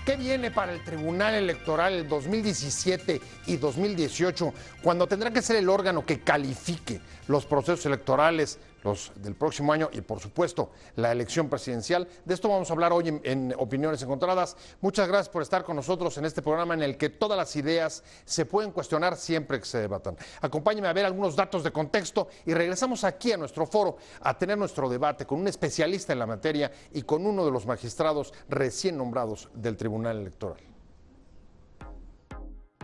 ¿Qué viene para el Tribunal Electoral 2017 y 2018, cuando tendrá que ser el órgano que califique los procesos electorales, los del próximo año y, por supuesto, la elección presidencial? De esto vamos a hablar hoy en Opiniones Encontradas. Muchas gracias por estar con nosotros en este programa en el que todas las ideas se pueden cuestionar siempre que se debatan. Acompáñenme a ver algunos datos de contexto y regresamos aquí a nuestro foro a tener nuestro debate con un especialista en la materia y con uno de los magistrados recién nombrados del Tribunal Electoral.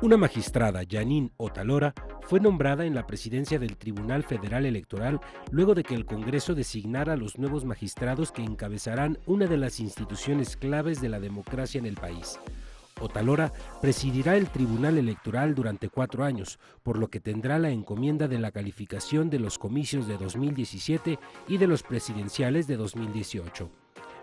Una magistrada, Janine Otalora, fue nombrada en la presidencia del Tribunal Federal Electoral luego de que el Congreso designara a los nuevos magistrados que encabezarán una de las instituciones claves de la democracia en el país. Otalora presidirá el Tribunal Electoral durante 4 años, por lo que tendrá la encomienda de la calificación de los comicios de 2017 y de los presidenciales de 2018.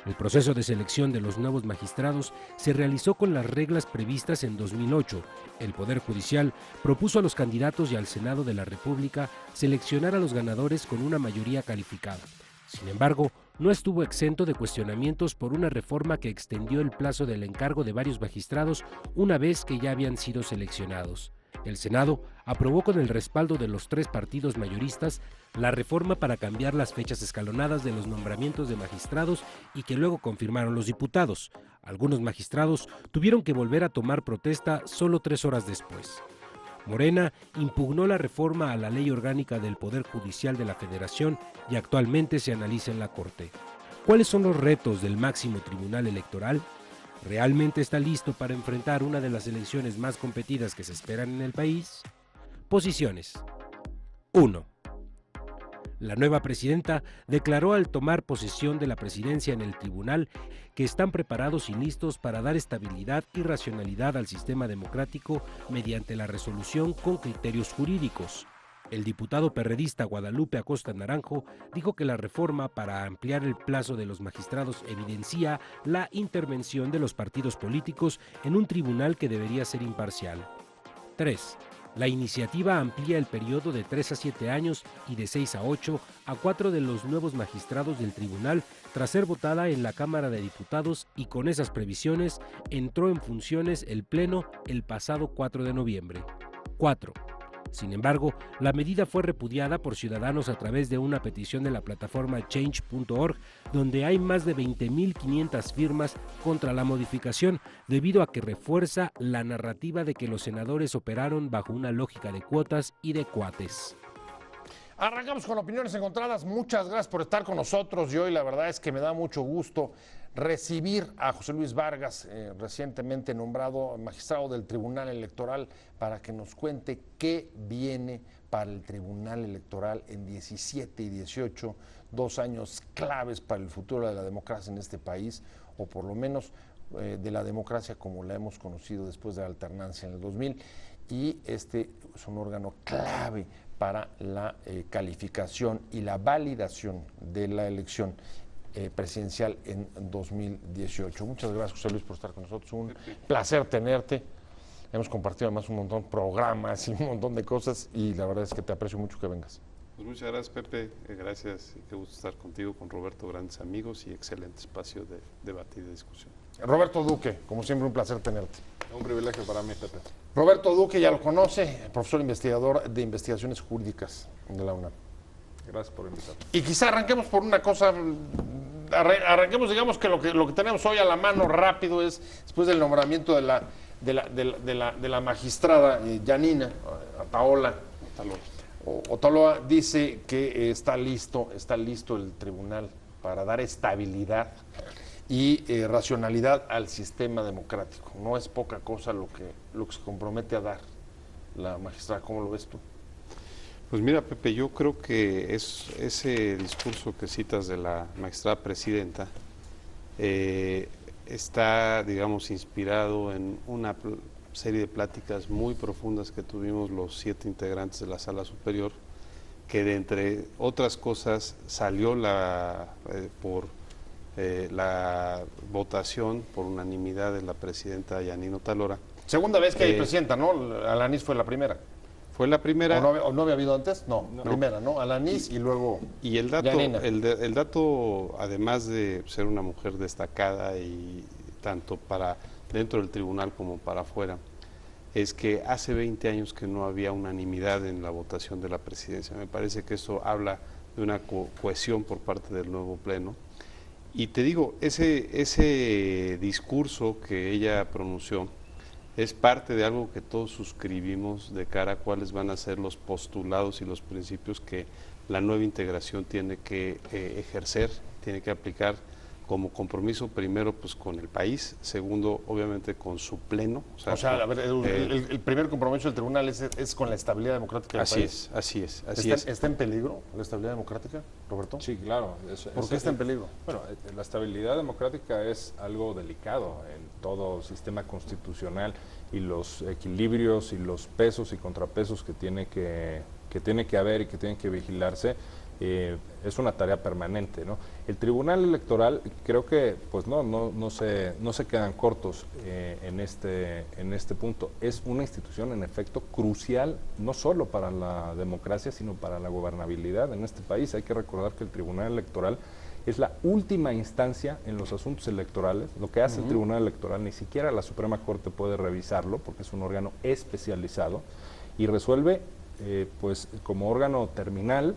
El proceso de selección de los nuevos magistrados se realizó con las reglas previstas en 2008. El Poder Judicial propuso a los candidatos y al Senado de la República seleccionar a los ganadores con una mayoría calificada. Sin embargo, no estuvo exento de cuestionamientos por una reforma que extendió el plazo del encargo de varios magistrados una vez que ya habían sido seleccionados. El Senado aprobó con el respaldo de los 3 partidos mayoristas la reforma para cambiar las fechas escalonadas de los nombramientos de magistrados y que luego confirmaron los diputados. Algunos magistrados tuvieron que volver a tomar protesta solo 3 horas después. Morena impugnó la reforma a la Ley Orgánica del Poder Judicial de la Federación y actualmente se analiza en la Corte. ¿Cuáles son los retos del máximo tribunal electoral? ¿Realmente está listo para enfrentar una de las elecciones más competidas que se esperan en el país? Posiciones. 1. La nueva presidenta declaró al tomar posesión de la presidencia en el tribunal que están preparados y listos para dar estabilidad y racionalidad al sistema democrático mediante la resolución con criterios jurídicos. El diputado perredista Guadalupe Acosta Naranjo dijo que la reforma para ampliar el plazo de los magistrados evidencia la intervención de los partidos políticos en un tribunal que debería ser imparcial. 3. La iniciativa amplía el periodo de 3 a 7 años y de 6 a 8 a 4 de los nuevos magistrados del tribunal tras ser votada en la Cámara de Diputados y con esas previsiones entró en funciones el Pleno el pasado 4 de noviembre. 4. Sin embargo, la medida fue repudiada por ciudadanos a través de una petición de la plataforma change.org, donde hay más de 20.500 firmas contra la modificación, debido a que refuerza la narrativa de que los senadores operaron bajo una lógica de cuotas y de cuates. Arrancamos con Opiniones Encontradas. Muchas gracias por estar con nosotros y hoy la verdad es que me da mucho gusto recibir a José Luis Vargas, recientemente nombrado magistrado del Tribunal Electoral, para que nos cuente qué viene para el Tribunal Electoral en 17 y 18, 2 años claves para el futuro de la democracia en este país, o por lo menos de la democracia como la hemos conocido después de la alternancia en el 2000, y este es un órgano clave para la calificación y la validación de la elección presidencial en 2018. Muchas gracias, José Luis, por estar con nosotros. Un placer tenerte. Hemos compartido además un montón de programas y un montón de cosas y la verdad es que te aprecio mucho que vengas. Pues muchas gracias, Pepe. Gracias y qué gusto estar contigo, con Roberto, grandes amigos y excelente espacio de debate y de discusión. Roberto Duque, como siempre, un placer tenerte. Un privilegio para mí, Pepe. Roberto Duque, ya lo conoce, profesor investigador de investigaciones jurídicas de la UNAM. Gracias por invitarme. Y quizá arranquemos por una cosa, arranquemos, digamos que lo que tenemos hoy a la mano rápido es, después del nombramiento de la magistrada Janina Otalora, dice que está listo el tribunal para dar estabilidad y racionalidad al sistema democrático. No es poca cosa lo que se compromete a dar la magistrada. ¿Cómo lo ves tú? Pues mira, Pepe, yo creo que ese discurso que citas de la magistrada presidenta está, digamos, inspirado en una serie de pláticas muy profundas que tuvimos los 7 integrantes de la Sala Superior, que de entre otras cosas salió por la votación por unanimidad de la presidenta Janine Otalora. Segunda vez que hay presidenta, ¿no? Alanis fue la primera. Fue la primera. ¿O no había habido antes? No, primera, ¿no? Alanis y luego Y el dato, Janina. el dato, además de ser una mujer destacada y tanto para dentro del tribunal como para afuera, es que hace 20 años que no había unanimidad en la votación de la presidencia. Me parece que eso habla de una cohesión por parte del nuevo pleno. Y te digo, ese discurso que ella pronunció es parte de algo que todos suscribimos de cara a cuáles van a ser los postulados y los principios que la nueva integración tiene que ejercer, tiene que aplicar como compromiso, primero pues con el país, segundo obviamente con su pleno. O sea, a ver, el primer compromiso del tribunal es con la estabilidad democrática del país. Así es. ¿Está en peligro la estabilidad democrática, Roberto? Sí, claro. ¿Por qué está en peligro? Bueno, la estabilidad democrática es algo delicado en todo sistema constitucional y los equilibrios y los pesos y contrapesos que tiene que haber y que tienen que vigilarse. Es una tarea permanente, ¿no? El Tribunal Electoral creo que pues no se quedan cortos en este punto. Es una institución en efecto crucial no solo para la democracia sino para la gobernabilidad en este país. Hay que recordar que el Tribunal Electoral es la última instancia en los asuntos electorales. Lo que hace el Tribunal Electoral ni siquiera la Suprema Corte puede revisarlo porque es un órgano especializado y resuelve pues como órgano terminal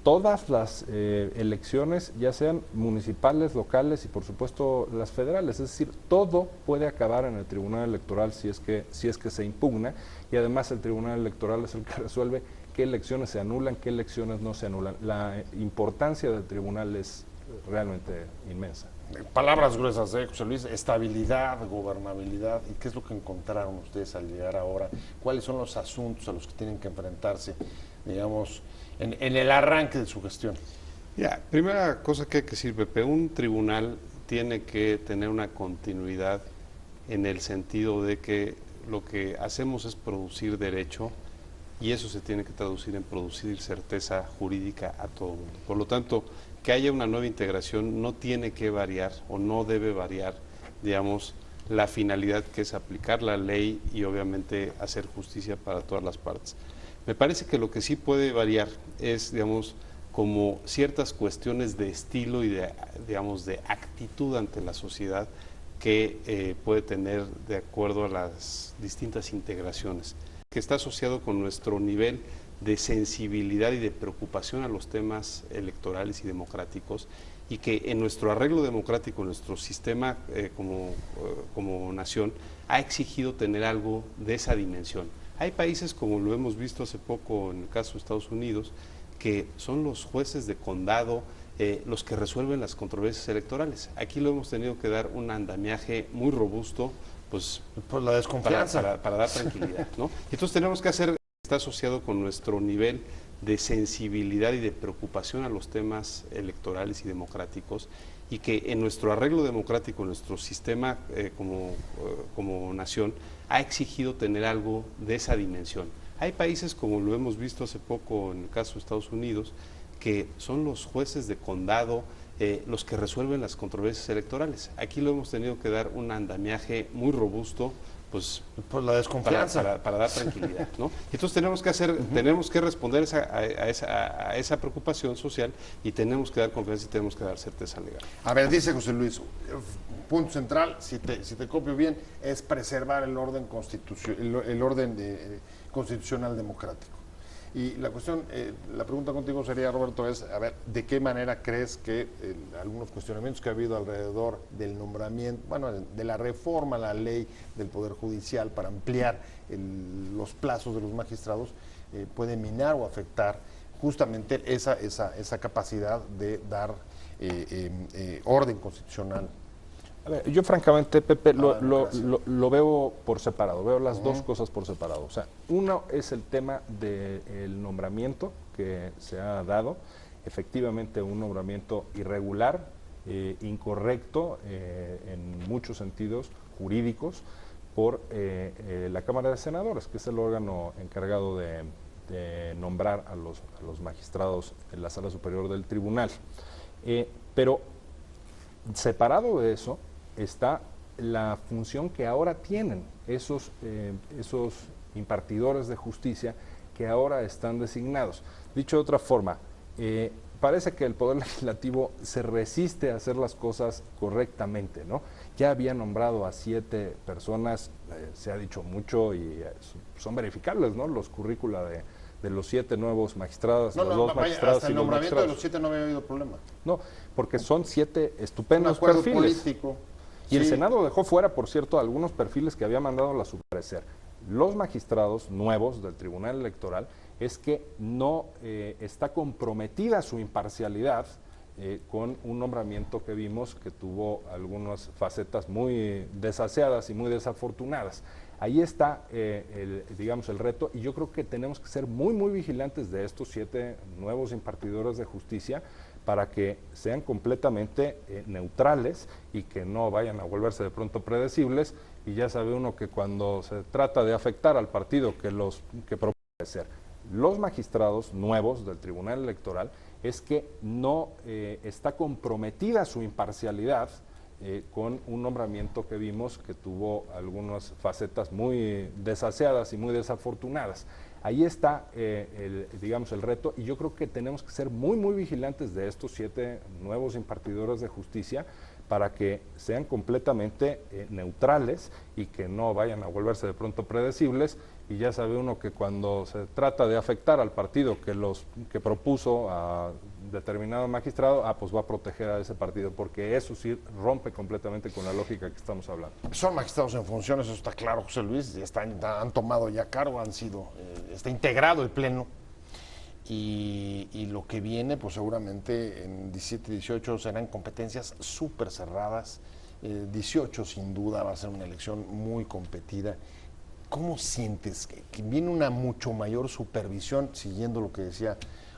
todas las elecciones, ya sean municipales, locales y por supuesto las federales. Es decir, todo puede acabar en el Tribunal Electoral si es que se impugna, y además el Tribunal Electoral es el que resuelve qué elecciones se anulan, qué elecciones no se anulan. La importancia del tribunal es realmente inmensa. Palabras gruesas, José Luis, estabilidad, gobernabilidad. ¿Y qué es lo que encontraron ustedes al llegar ahora? ¿Cuáles son los asuntos a los que tienen que enfrentarse, digamos, en el arranque de su gestión? Ya, primera cosa que hay que decir, Pepe, un tribunal tiene que tener una continuidad en el sentido de que lo que hacemos es producir derecho y eso se tiene que traducir en producir certeza jurídica a todo el mundo. Por lo tanto, que haya una nueva integración no tiene que variar o no debe variar, digamos, la finalidad que es aplicar la ley y obviamente hacer justicia para todas las partes. Me parece que lo que sí puede variar es, digamos, como ciertas cuestiones de estilo y de, digamos, de actitud ante la sociedad que puede tener de acuerdo a las distintas integraciones, que está asociado con nuestro nivel de sensibilidad y de preocupación a los temas electorales y democráticos, y que en nuestro arreglo democrático, nuestro sistema como nación, ha exigido tener algo de esa dimensión. Hay países, como lo hemos visto hace poco en el caso de Estados Unidos, que son los jueces de condado los que resuelven las controversias electorales. Aquí lo hemos tenido que dar un andamiaje muy robusto, pues la desconfianza. Para dar tranquilidad, ¿no? Entonces tenemos que hacer, está asociado con nuestro nivel de sensibilidad y de preocupación a los temas electorales y democráticos, y que en nuestro arreglo democrático, nuestro sistema como nación, ha exigido tener algo de esa dimensión. Hay países, como lo hemos visto hace poco en el caso de Estados Unidos, que son los jueces de condado los que resuelven las controversias electorales. Aquí lo hemos tenido que dar un andamiaje muy robusto, pues la desconfianza. Para dar tranquilidad, ¿no? Entonces tenemos que responder a esa preocupación social y tenemos que dar confianza y tenemos que dar certeza legal. A ver, dice José Luis, punto central, si te copio bien, es preservar el orden constitucional democrático. Y la cuestión, la pregunta contigo sería, Roberto, es, a ver, ¿de qué manera crees que algunos cuestionamientos que ha habido alrededor del nombramiento, bueno, de la reforma a la ley del Poder Judicial para ampliar los plazos de los magistrados, puede minar o afectar justamente esa capacidad de dar orden constitucional? A ver, yo francamente, Pepe, lo veo por separado, veo las dos cosas por separado. O sea, uno es el tema del nombramiento que se ha dado, efectivamente un nombramiento irregular, incorrecto en muchos sentidos jurídicos por la Cámara de Senadores, que es el órgano encargado de nombrar a los magistrados en la Sala Superior del Tribunal. Pero separado de eso está la función que ahora tienen esos impartidores de justicia que ahora están designados. Dicho de otra forma, parece que el Poder Legislativo se resiste a hacer las cosas correctamente, ¿no? ya había nombrado a 7 personas, se ha dicho mucho y son verificables, ¿no? Los currícula de los 7 nuevos magistrados, No, los no, dos vaya, magistrados hasta el y los nombramiento de magistrados. los 7 no había habido problema. No, porque son 7 Un estupendos acuerdo perfiles. político. Y el Sí. Senado dejó fuera, por cierto, algunos perfiles que había mandado a la subparecer. Los magistrados nuevos del Tribunal Electoral es que no está comprometida su imparcialidad con un nombramiento que vimos que tuvo algunas facetas muy desaseadas y muy desafortunadas. Ahí está, digamos, el reto, y yo creo que tenemos que ser muy, muy vigilantes de estos 7 nuevos impartidores de justicia para que sean completamente neutrales y que no vayan a volverse de pronto predecibles. Y ya sabe uno que cuando se trata de afectar al partido que propone ser los magistrados nuevos del Tribunal Electoral, es que no está comprometida su imparcialidad con un nombramiento que vimos que tuvo algunas facetas muy desaseadas y muy desafortunadas. Ahí está, digamos, el reto, y yo creo que tenemos que ser muy, muy vigilantes de estos 7 nuevos impartidores de justicia para que sean completamente neutrales y que no vayan a volverse de pronto predecibles. Y ya sabe uno que cuando se trata de afectar al partido que propuso a determinado magistrado, pues va a proteger a ese partido, porque eso sí rompe completamente con la lógica que estamos hablando. Son magistrados en funciones, eso está claro, José Luis, han tomado ya cargo, está integrado el Pleno. Y lo que viene, pues seguramente en 17 y 18 serán competencias súper cerradas. 18 sin duda va a ser una elección muy competida. ¿Cómo sientes que viene una mucho mayor supervisión, siguiendo lo que decía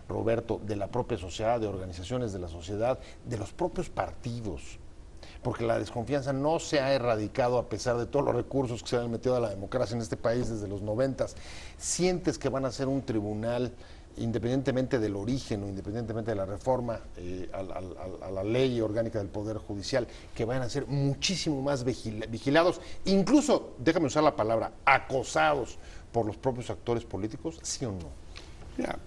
Roberto, de la propia sociedad, de organizaciones de la sociedad, de los propios partidos? Porque la desconfianza no se ha erradicado a pesar de todos los recursos que se han metido a la democracia en este país desde los 90s. ¿Sientes que van a ser un tribunal, independientemente del origen o independientemente de la reforma a la ley orgánica del Poder Judicial, que van a ser muchísimo más vigilados, incluso, déjame usar la palabra, acosados por los propios actores políticos, sí o no? Mira,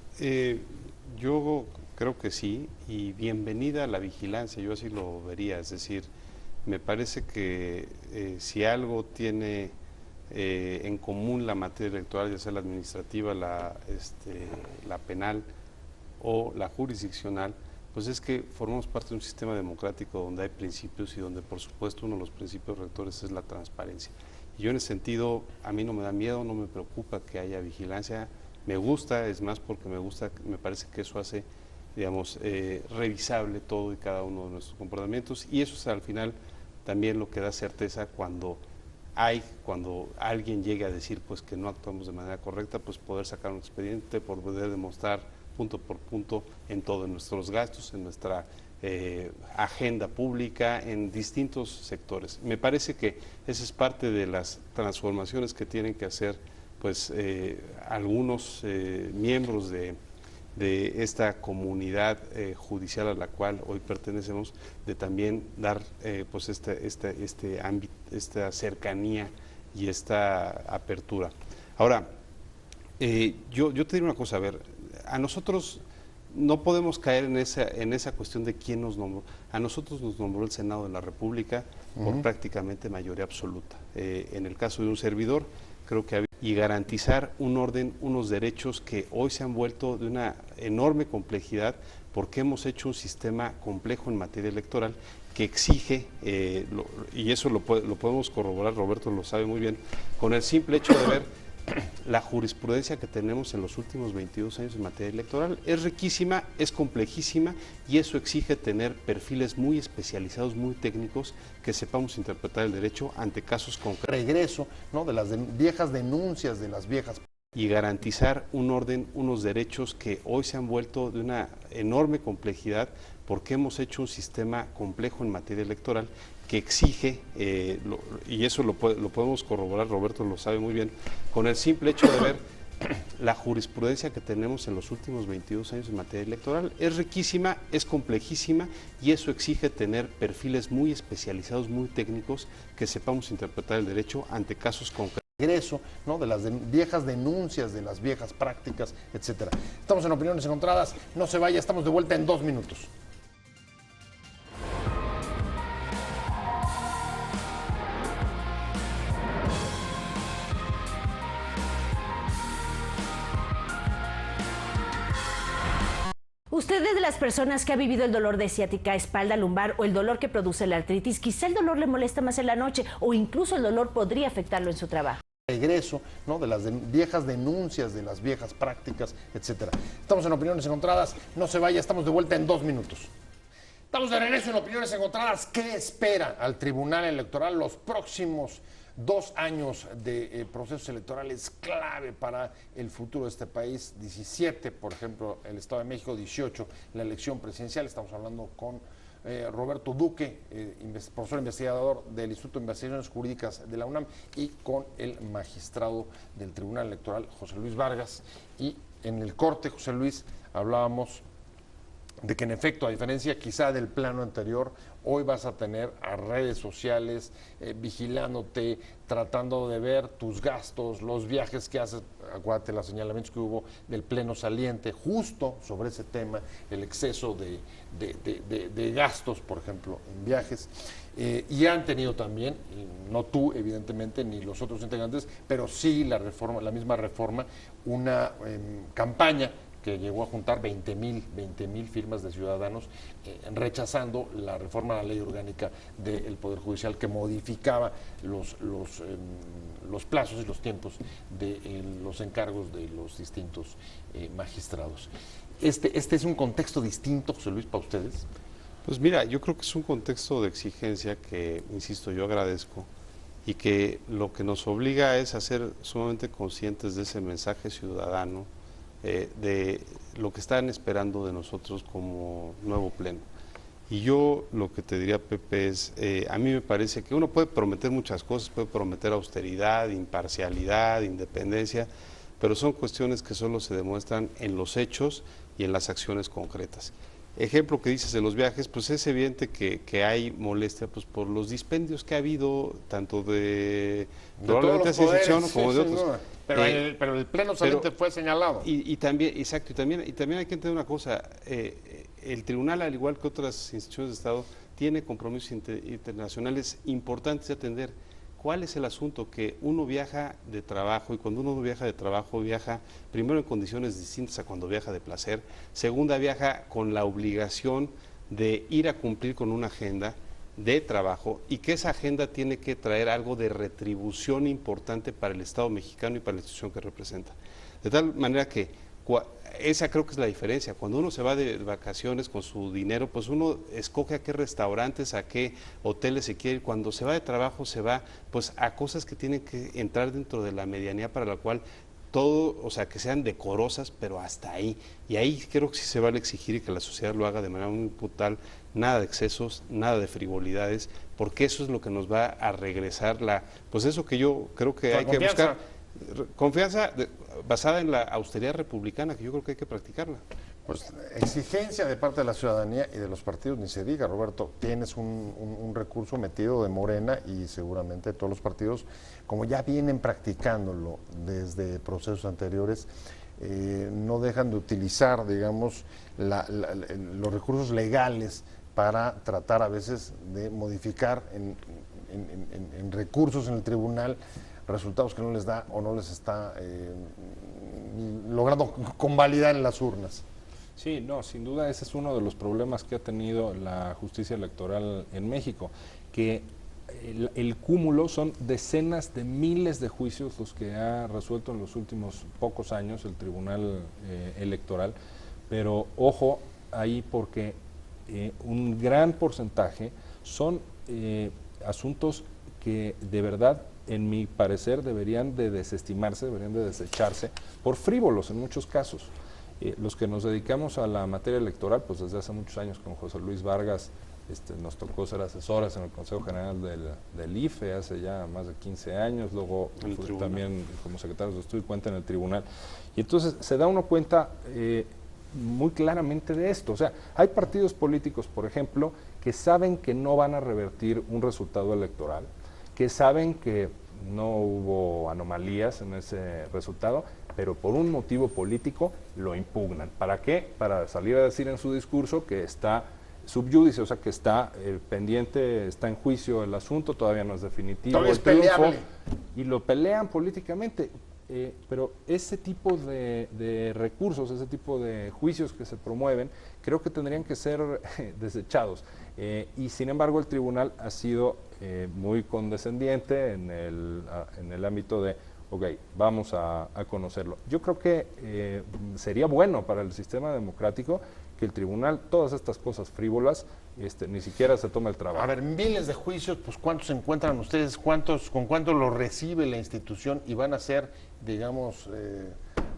yo creo que sí, y bienvenida a la vigilancia, yo así lo vería, es decir, me parece que si algo tiene en común la materia electoral, ya sea la administrativa, la penal o la jurisdiccional, pues es que formamos parte de un sistema democrático donde hay principios y donde, por supuesto, uno de los principios rectores es la transparencia. Y yo en ese sentido, a mí no me da miedo, no me preocupa que haya vigilancia, me gusta, es más porque me parece que eso hace, digamos, revisable todo y cada uno de nuestros comportamientos, y eso es al final también lo que da certeza cuando alguien llegue a decir pues que no actuamos de manera correcta, pues poder sacar un expediente, poder demostrar punto por punto en todos nuestros gastos, en nuestra agenda pública, en distintos sectores. Me parece que esa es parte de las transformaciones que tienen que hacer pues algunos miembros de esta comunidad judicial a la cual hoy pertenecemos, de también dar pues esta cercanía y esta apertura. Ahora, yo te digo una cosa, a ver, a nosotros no podemos caer en esa cuestión de quién nos nombró. A nosotros nos nombró el Senado de la República por prácticamente mayoría absoluta. En el caso de un servidor, creo que y garantizar un orden, unos derechos que hoy se han vuelto de una enorme complejidad porque hemos hecho un sistema complejo en materia electoral que exige, y eso lo podemos corroborar, Roberto lo sabe muy bien, con el simple hecho de ver la jurisprudencia que tenemos en los últimos 22 años en materia electoral. Es riquísima, es complejísima, y eso exige tener perfiles muy especializados, muy técnicos, que sepamos interpretar el derecho ante casos concretos. Regreso, ¿no?, de las viejas denuncias, de las viejas... Y garantizar un orden, unos derechos que hoy se han vuelto de una enorme complejidad porque hemos hecho un sistema complejo en materia electoral que exige, y eso lo podemos corroborar, Roberto lo sabe muy bien, con el simple hecho de ver la jurisprudencia que tenemos en los últimos 22 años en materia electoral. Es riquísima, es complejísima, y eso exige tener perfiles muy especializados, muy técnicos, que sepamos interpretar el derecho ante casos concretos. Regreso, ¿no?, de las viejas denuncias, de las viejas prácticas, etcétera. Estamos en Opiniones Encontradas, no se vaya, estamos de vuelta en 2 minutos. Usted es de las personas que ha vivido el dolor de ciática, espalda, lumbar o el dolor que produce la artritis. Quizá el dolor le molesta más en la noche o incluso el dolor podría afectarlo en su trabajo. Regreso, ¿no? De las viejas denuncias, de las viejas prácticas, etcétera. Estamos en Opiniones Encontradas. No se vaya, estamos de vuelta en 2 minutos. Estamos de regreso en Opiniones Encontradas. ¿Qué espera al Tribunal Electoral los próximos 2 años de procesos electorales clave para el futuro de este país? 17, por ejemplo, el Estado de México, 18, la elección presidencial. Estamos hablando con Roberto Duque, profesor investigador del Instituto de Investigaciones Jurídicas de la UNAM, y con el magistrado del Tribunal Electoral, José Luis Vargas. Y en el corte, José Luis, hablábamos de que en efecto, a diferencia quizá del plano anterior, hoy vas a tener a redes sociales vigilándote, tratando de ver tus gastos, los viajes que haces. Acuérdate los señalamientos que hubo del pleno saliente justo sobre ese tema, el exceso de gastos, por ejemplo, en viajes. Y han tenido también, no tú evidentemente, ni los otros integrantes, pero sí la misma reforma, una campaña que llegó a juntar 20,000 firmas de ciudadanos rechazando la reforma a la ley orgánica del Poder Judicial, que modificaba los plazos y los tiempos de los encargos de los distintos magistrados. Este es un contexto distinto, José Luis, para ustedes. Pues mira, yo creo que es un contexto de exigencia que, insisto, yo agradezco, y que lo que nos obliga es a ser sumamente conscientes de ese mensaje ciudadano, de lo que están esperando de nosotros como nuevo pleno. Y yo lo que te diría, Pepe, es, a mí me parece que uno puede prometer muchas cosas, puede prometer austeridad, imparcialidad, independencia, pero son cuestiones que solo se demuestran en los hechos y en las acciones concretas. Ejemplo que dices de los viajes, pues es evidente que hay molestia pues por los dispendios que ha habido, tanto de probablemente esa sección como de otros. No. Pero el pleno saliente fue señalado. Y también, exacto, y también hay que entender una cosa, el tribunal, al igual que otras instituciones de Estado, tiene compromisos internacionales importantes de atender. ¿Cuál es el asunto? Que uno viaja de trabajo, y cuando uno viaja de trabajo, viaja primero en condiciones distintas a cuando viaja de placer. Segunda, viaja con la obligación de ir a cumplir con una agenda de trabajo, y que esa agenda tiene que traer algo de retribución importante para el Estado mexicano y para la institución que representa. De tal manera que esa creo que es la diferencia. Cuando uno se va de vacaciones con su dinero, pues uno escoge a qué restaurantes, a qué hoteles se quiere ir. Cuando se va de trabajo, se va pues a cosas que tienen que entrar dentro de la medianía, para la cual todo, o sea, que sean decorosas, pero hasta ahí. Y ahí creo que sí se vale exigir, y que la sociedad lo haga de manera muy puntual, nada de excesos, nada de frivolidades, porque eso es lo que nos va a regresar pues eso que yo creo que hay que buscar. Confianza basada en la austeridad republicana, que yo creo que hay que practicarla. Pues exigencia de parte de la ciudadanía y de los partidos, ni se diga, Roberto. Tienes un recurso metido de Morena, y seguramente todos los partidos, como ya vienen practicándolo desde procesos anteriores, no dejan de utilizar, digamos, los recursos legales para tratar a veces de modificar en recursos en el tribunal resultados que no les da o no les está logrando convalidar en las urnas. Sí, no, sin duda ese es uno de los problemas que ha tenido la justicia electoral en México, que el cúmulo son decenas de miles de juicios los que ha resuelto en los últimos pocos años el Tribunal Electoral, pero ojo ahí, porque un gran porcentaje son asuntos que de verdad, en mi parecer, deberían de desestimarse, deberían de desecharse por frívolos en muchos casos. Los que nos dedicamos a la materia electoral, pues desde hace muchos años con José Luis Vargas, nos tocó ser asesores en el Consejo General del IFE hace ya más de 15 años, luego fui también como secretario de Estudio y Cuenta en el tribunal. Y entonces se da uno cuenta muy claramente de esto. O sea, hay partidos políticos, por ejemplo, que saben que no van a revertir un resultado electoral, que saben que no hubo anomalías en ese resultado, pero por un motivo político lo impugnan. ¿Para qué? Para salir a decir en su discurso que está subyúdice, o sea, que está pendiente, está en juicio el asunto, todavía no es definitivo. Todavía es peleable. Y lo pelean políticamente. pero ese tipo de recursos, ese tipo de juicios que se promueven, creo que tendrían que ser desechados. Y sin embargo el tribunal ha sido muy condescendiente en el ámbito de, ok, vamos a conocerlo. Yo creo que sería bueno para el sistema democrático que el tribunal, todas estas cosas frívolas, ni siquiera se toma el trabajo. A ver, miles de juicios, pues ¿cuántos encuentran ustedes? ¿Con cuánto lo recibe la institución? Y van a ser, digamos,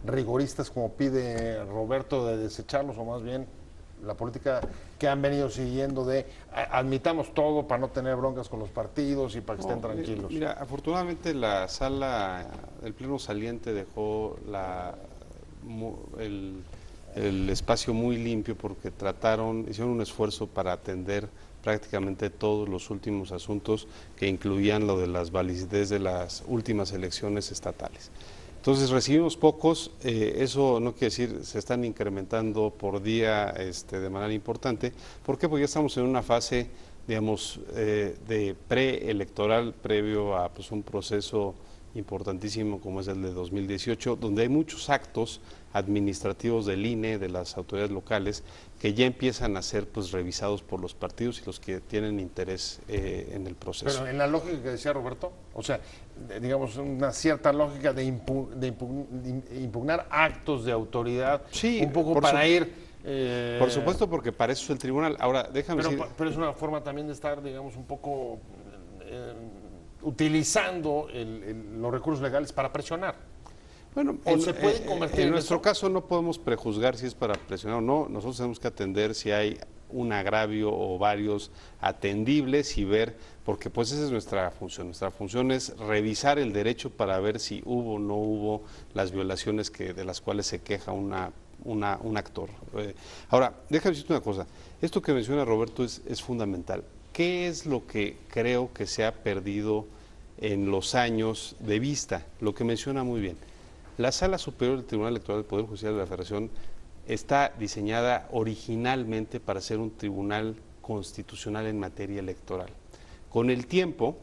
rigoristas como pide Roberto de desecharlos, o más bien la política que han venido siguiendo de admitamos todo para no tener broncas con los partidos y para que estén tranquilos. Mira, afortunadamente la sala, el pleno saliente dejó el espacio muy limpio porque hicieron un esfuerzo para atender prácticamente todos los últimos asuntos que incluían lo de las validez de las últimas elecciones estatales. Entonces recibimos pocos, eso no quiere decir se están incrementando por día de manera importante. ¿Por qué? Porque ya estamos en una fase, digamos, de preelectoral previo a pues, un proceso importantísimo como es el de 2018, donde hay muchos actos administrativos del INE, de las autoridades locales, que ya empiezan a ser pues revisados por los partidos y los que tienen interés en el proceso. Pero en la lógica que decía Roberto, o sea, digamos una cierta lógica de impugnar actos de autoridad, sí, un poco para ir... por supuesto, porque para eso es el tribunal. Ahora, déjame decir... Pero es una forma también de estar, digamos, un poco utilizando los recursos legales para presionar. Bueno, se puede convertir en en nuestro eso. caso no podemos prejuzgar si es para presionar o no. Nosotros tenemos que atender si hay un agravio o varios atendibles y ver, porque pues esa es nuestra función. Nuestra función es revisar el derecho para ver si hubo o no hubo las violaciones de las cuales se queja un actor. Ahora, déjame decirte una cosa. Esto que menciona Roberto es fundamental. ¿Qué es lo que creo que se ha perdido en los años de vista? Lo que menciona muy bien. La Sala Superior del Tribunal Electoral del Poder Judicial de la Federación está diseñada originalmente para ser un tribunal constitucional en materia electoral. Con el tiempo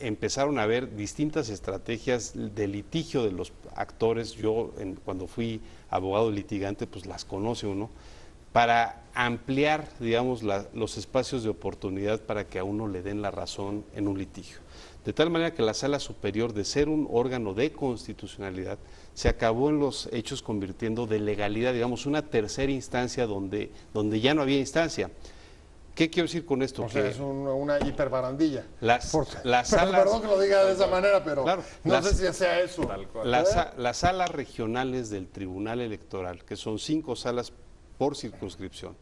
empezaron a haber distintas estrategias de litigio de los actores. Yo cuando fui abogado litigante pues las conoce uno, para ampliar, digamos, los espacios de oportunidad para que a uno le den la razón en un litigio. De tal manera que la Sala Superior, de ser un órgano de constitucionalidad, se acabó en los hechos convirtiendo de legalidad, digamos, una tercera instancia donde ya no había instancia. ¿Qué quiero decir con esto? O sea, es una hiperbarandilla. Las salas, perdón que lo diga de esa manera, pero claro, no sé si sea eso. Las salas regionales del Tribunal Electoral, que son 5 salas por circunscripción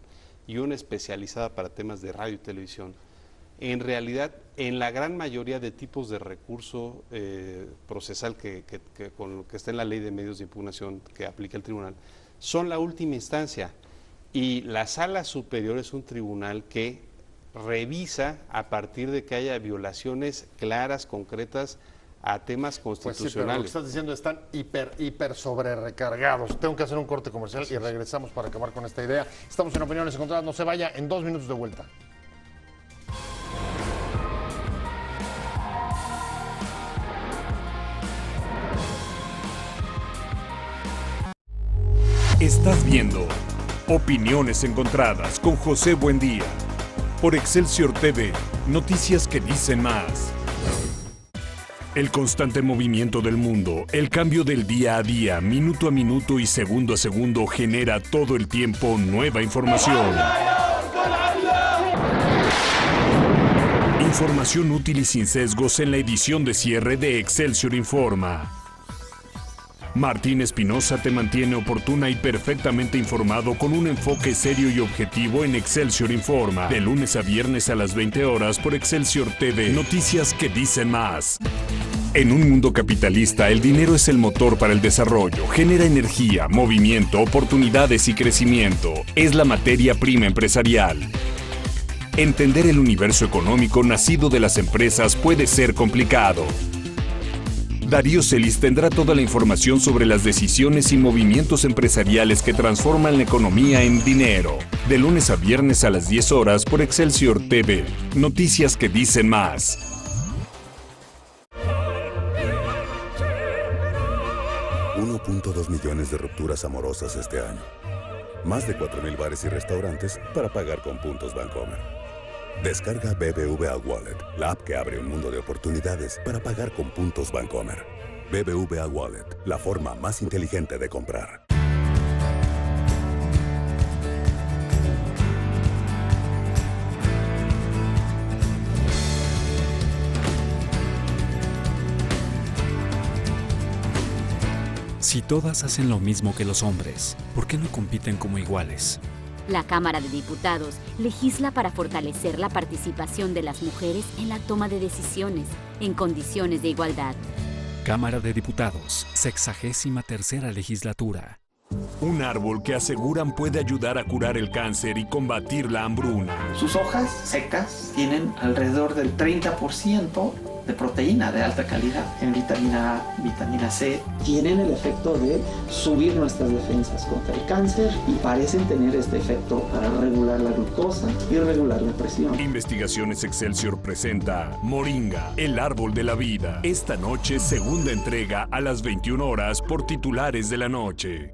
y una especializada para temas de radio y televisión, en realidad, en la gran mayoría de tipos de recurso procesal que está en la ley de medios de impugnación que aplica el tribunal, son la última instancia. Y la Sala Superior es un tribunal que revisa a partir de que haya violaciones claras, concretas, a temas constitucionales. Pues sí, pero lo que estás diciendo están hiper sobre recargados. Tengo que hacer un corte comercial y regresamos para acabar con esta idea. Estamos en Opiniones Encontradas, no se vaya, en 2 minutos de vuelta. Estás viendo Opiniones Encontradas con José Buendía por Excelsior TV, noticias que dicen más. El constante movimiento del mundo, el cambio del día a día, minuto a minuto y segundo a segundo genera todo el tiempo nueva información. Información útil y sin sesgos en la edición de cierre de Excelsior Informa. Martín Espinosa te mantiene oportuna y perfectamente informado con un enfoque serio y objetivo en Excelsior Informa. De lunes a viernes a las 20 horas por Excelsior TV. Noticias que dicen más. En un mundo capitalista, el dinero es el motor para el desarrollo. Genera energía, movimiento, oportunidades y crecimiento. Es la materia prima empresarial. Entender el universo económico nacido de las empresas puede ser complicado. Darío Celis tendrá toda la información sobre las decisiones y movimientos empresariales que transforman la economía en dinero. De lunes a viernes a las 10 horas por Excelsior TV. Noticias que dicen más. 1.2 millones de rupturas amorosas este año. Más de 4,000 bares y restaurantes para pagar con puntos Bancomer. Descarga BBVA Wallet, la app que abre un mundo de oportunidades para pagar con puntos Bancomer. BBVA Wallet, la forma más inteligente de comprar. Si todas hacen lo mismo que los hombres, ¿por qué no compiten como iguales? La Cámara de Diputados legisla para fortalecer la participación de las mujeres en la toma de decisiones en condiciones de igualdad. Cámara de Diputados, 63ª legislatura. Un árbol que aseguran puede ayudar a curar el cáncer y combatir la hambruna. Sus hojas secas tienen alrededor del 30% de proteína de alta calidad en vitamina A, vitamina C. Tienen el efecto de subir nuestras defensas contra el cáncer y parecen tener este efecto para regular la glucosa y regular la presión. Investigaciones Excelsior presenta Moringa, el árbol de la vida. Esta noche, segunda entrega a las 21 horas por Titulares de la Noche.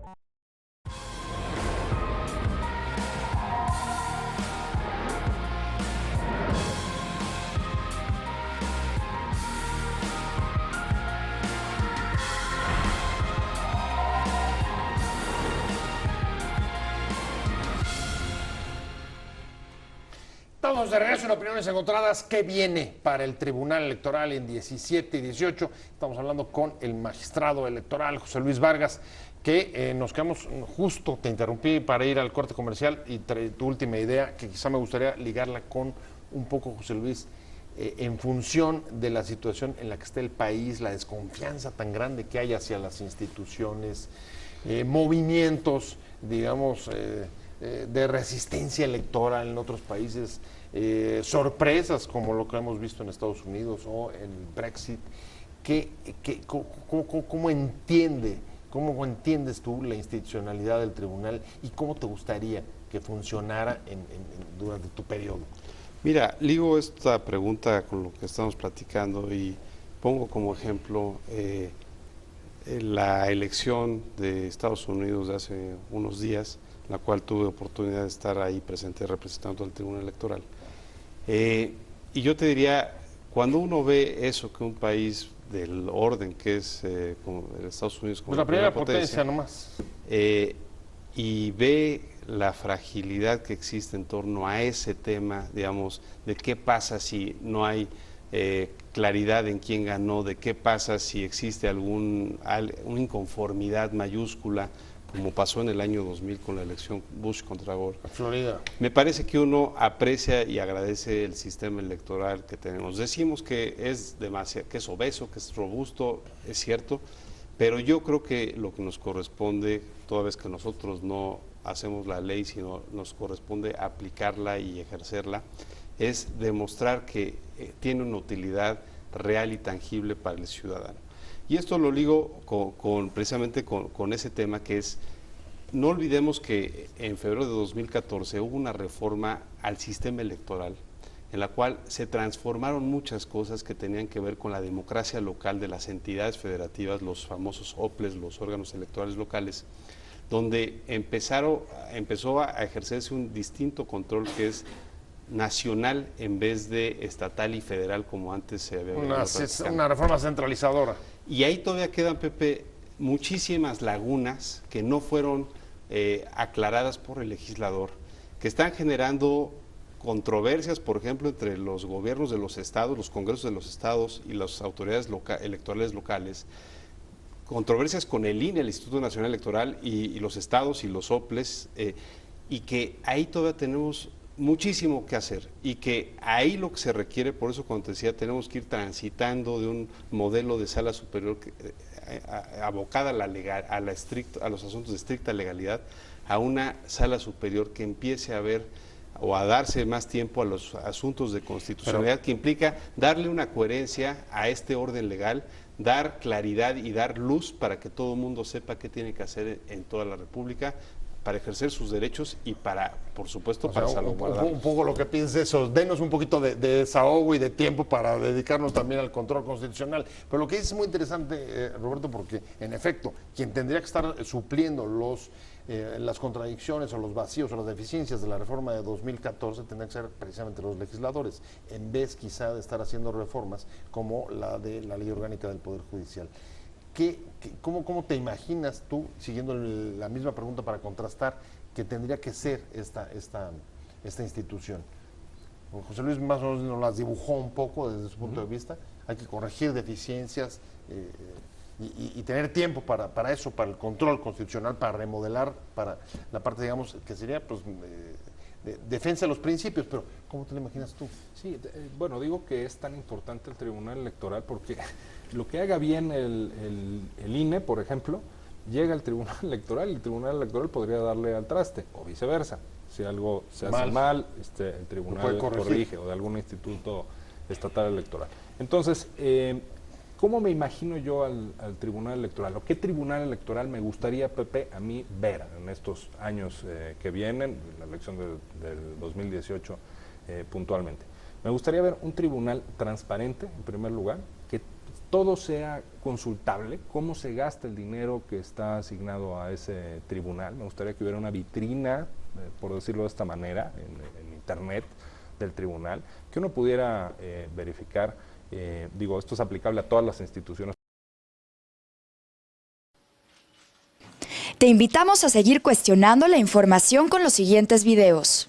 Estamos de regreso en Opiniones Encontradas. ¿Qué viene para el Tribunal Electoral en 17 y 18? Estamos hablando con el magistrado electoral, José Luis Vargas, que nos quedamos justo, te interrumpí para ir al corte comercial y tu última idea, que quizá me gustaría ligarla con un poco, José Luis, en función de la situación en la que está el país, la desconfianza tan grande que hay hacia las instituciones, movimientos, digamos, de resistencia electoral en otros países, sorpresas como lo que hemos visto en Estados Unidos o en el Brexit. ¿Cómo entiendes tú la institucionalidad del tribunal y cómo te gustaría que funcionara durante tu periodo? Mira, ligo esta pregunta con lo que estamos platicando y pongo como ejemplo la elección de Estados Unidos de hace unos días, la cual tuve oportunidad de estar ahí presente representando al Tribunal Electoral. Y yo te diría, cuando uno ve eso, que un país del orden que es como Estados Unidos, como la primera potencia nomás, y ve la fragilidad que existe en torno a ese tema, digamos, de qué pasa si no hay claridad en quién ganó, de qué pasa si existe una inconformidad mayúscula, como pasó en el año 2000 con la elección Bush contra Gore. Florida. Me parece que uno aprecia y agradece el sistema electoral que tenemos. Decimos que es demasiado, que es obeso, que es robusto, es cierto, pero yo creo que lo que nos corresponde, toda vez que nosotros no hacemos la ley, sino nos corresponde aplicarla y ejercerla, es demostrar que tiene una utilidad real y tangible para el ciudadano. Y esto lo ligo precisamente con ese tema que es, no olvidemos que en febrero de 2014 hubo una reforma al sistema electoral en la cual se transformaron muchas cosas que tenían que ver con la democracia local de las entidades federativas, los famosos OPLES, los órganos electorales locales, donde empezó a ejercerse un distinto control que es nacional en vez de estatal y federal como antes se había una reforma centralizadora. Y ahí todavía quedan, Pepe, muchísimas lagunas que no fueron aclaradas por el legislador, que están generando controversias, por ejemplo, entre los gobiernos de los estados, los congresos de los estados y las autoridades electorales locales, controversias con el INE, el Instituto Nacional Electoral, y los estados y los OPLES, y que ahí todavía tenemos muchísimo que hacer y que ahí lo que se requiere, por eso cuando te decía, tenemos que ir transitando de un modelo de sala superior abocada a los asuntos de estricta legalidad, a una sala superior que empiece a ver o a darse más tiempo a los asuntos de constitucionalidad, que implica darle una coherencia a este orden legal, dar claridad y dar luz para que todo el mundo sepa qué tiene que hacer en toda la República, para ejercer sus derechos y para, por supuesto, O sea, para salvaguardarlos. un poco lo que piensa eso, denos un poquito de desahogo y de tiempo para dedicarnos también al control constitucional. Pero lo que dices es muy interesante, Roberto, porque en efecto, quien tendría que estar supliendo las contradicciones o los vacíos o las deficiencias de la reforma de 2014 tendrían que ser precisamente los legisladores, en vez quizá de estar haciendo reformas como la de la Ley Orgánica del Poder Judicial. ¿Cómo te imaginas tú, siguiendo la misma pregunta para contrastar, que tendría que ser esta institución? José Luis más o menos nos las dibujó un poco desde su punto de vista. Hay que corregir deficiencias y tener tiempo para eso, para el control constitucional, para remodelar, para la parte, digamos, que sería pues de defensa de los principios, pero ¿cómo te lo imaginas tú? Sí, bueno, digo que es tan importante el Tribunal Electoral porque lo que haga bien el INE, por ejemplo, llega al Tribunal Electoral y el Tribunal Electoral podría darle al traste, o viceversa. Si algo se hace mal, el Tribunal corrige, o de algún instituto estatal electoral. Entonces, ¿cómo me imagino yo al Tribunal Electoral? ¿O qué Tribunal Electoral me gustaría, Pepe, a mí ver en estos años que vienen, la elección del 2018 puntualmente? Me gustaría ver un tribunal transparente, en primer lugar, que todo sea consultable, cómo se gasta el dinero que está asignado a ese tribunal. Me gustaría que hubiera una vitrina, por decirlo de esta manera, en internet del tribunal, que uno pudiera verificar. Digo, esto es aplicable a todas las instituciones. Te invitamos a seguir cuestionando la información con los siguientes videos.